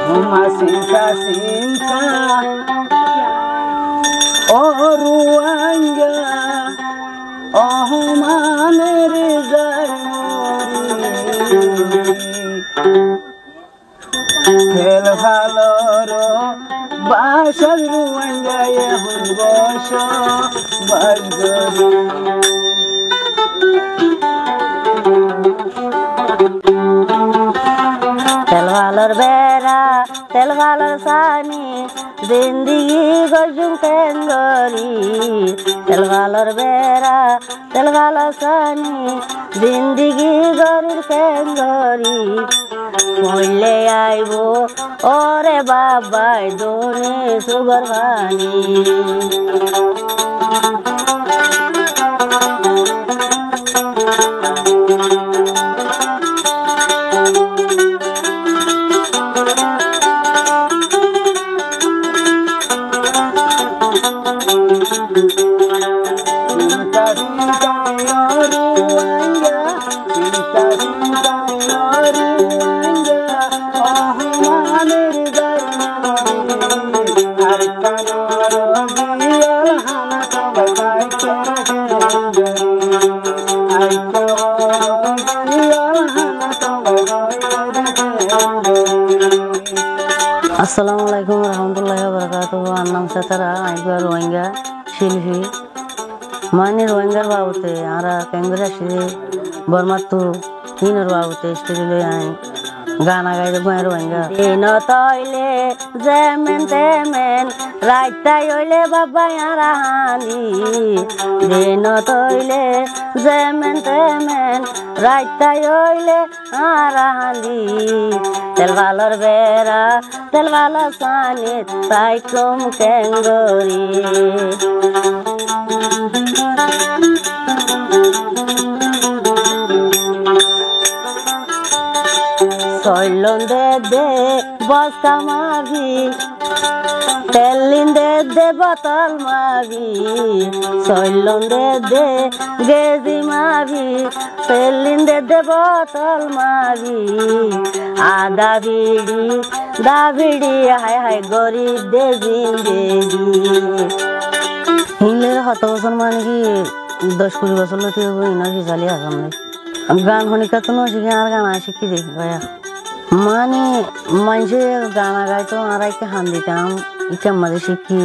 Uma cinta cinta Ruanga Maner Tel haloro Bashar Ruanga Yehun Bosho Bajgari Telvalor bera, telvalor sani, zindagi gojum kengori. Telvalor bera, telvalor sani, zindagi gorur kengori. Molle aibo, ore babai doni sugar hani. Assalamualaikum warahmatullahi wabarakatuh. Annam satara aiba Rohingya shilpi mani Rohingya baute ara kengura shiri bormatu hinor baute shiri ai gana gaide goy Rohingya dino toile zemen temen raita oile baba ara hani dino toile zemen temen raita oile ara hani telvalor bera telvalor sani taikum kengori soilon de boska mavi tellin de botol mavi soilon de gezi mavi tellin de botol mavi ada davidi hai gorib de zindegi hinle hata bosor mane ki 10-20 বছর লতি হবো ইনা কি চালি আসাম নাই গান হনিকা তো নশিকে আর গান শিখি দেখি ভাইয়া মানে মানুষে গানা গাইতো আর একে হান দিতাম ইকে মাঝে শিখি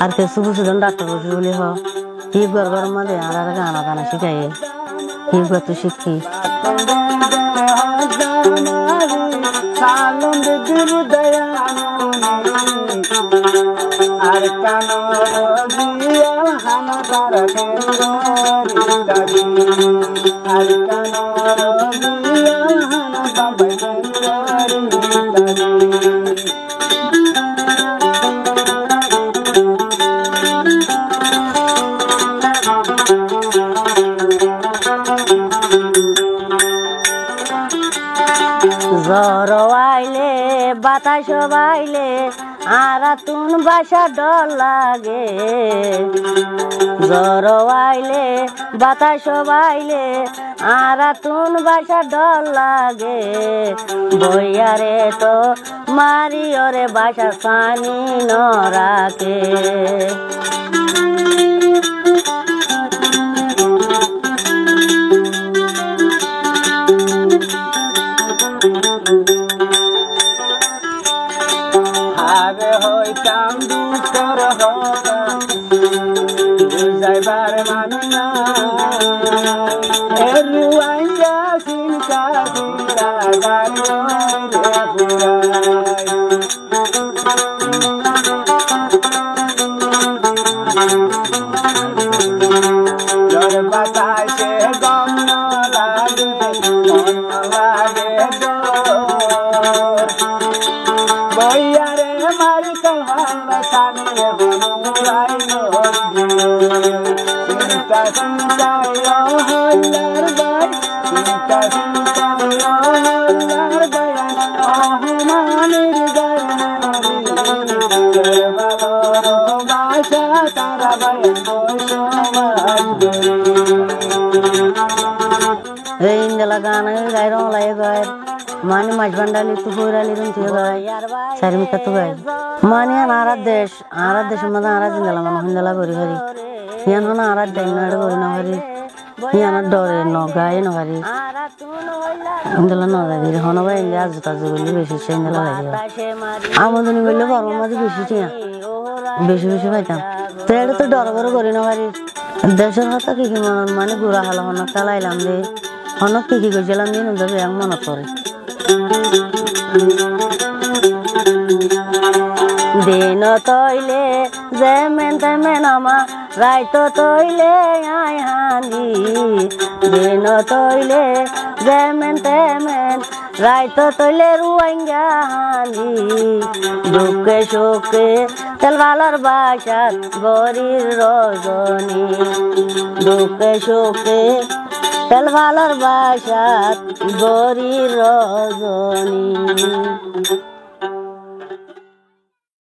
আর কে সুবুসুদন ডাক্তার বসে বলি হ কি গরগর মাঝে আর গানা গানা শিখাই কি করতে শিখি আর কানো দিয়া হানা তারা আর কানো দিয়া হানা বাবা জড়ো আইলে বাতাস বাইলে আর তুন বাসা ডর লাগে জড়ো আইলে বাতাস বাইলে আর তুন বাসা ডর লাগে বইয়ারে তো মারিওরে বাসা সানি নরাকে আগে হইতাম দুঃখর হতা যাইবার মানে না রুয়াইয়া সিনকা দিলা গানো রে পুরাই জর বাতাসে গম লাগে মন লাগে বইয়ারে মারি কলহানা সানিয়ে বনুরাই চিন্তা চিন্তা হল্লার গায় চিন্তা চিন্তা হল্লার গায় অহমানের গায় ভালোর বাসা তারা বায়ন এই ইন্দলা গান গায় রং লাগে গায় মানে মাছ বান্ডালি তু হইরালি রুন তুই গায় সারিমিকা তু গায় মানে আনার দেশের মধ্যে আনার জিন্দালা মানে হিন্দালা করি হারি ইয়ান হন আনার দেন না করি না হারি ইয়ান ডরে ন গায়ে ন হারি হিন্দালা ন গাই দিলে হন ভাই ইন্দিয়া জুতা জুগলি বেশি সে হিন্দালা গাই আমদনি বললে গরম মাঝে বেশি টিয়া বেশি পাইতাম তো এটা তো ডর বড় করি না হারি দেশের হাতে কি কি মন মানে গুড়া হালা হনক চালাইলাম দে হনক কি কি করছিলাম দিন ওদের এক মনত করে দিন তৈলে যেমেন তেমেন আমা রাইতো তৈলে আই হানি দিন তৈলে যেমেন তেমেন রাইতো তৈলে রুয়াইঙ্গা হানি দুঃখে সুখে তেলবালার বাসাত গরির রজনী দুঃখে সুখে তেলবালার বাসাত গরির রজনী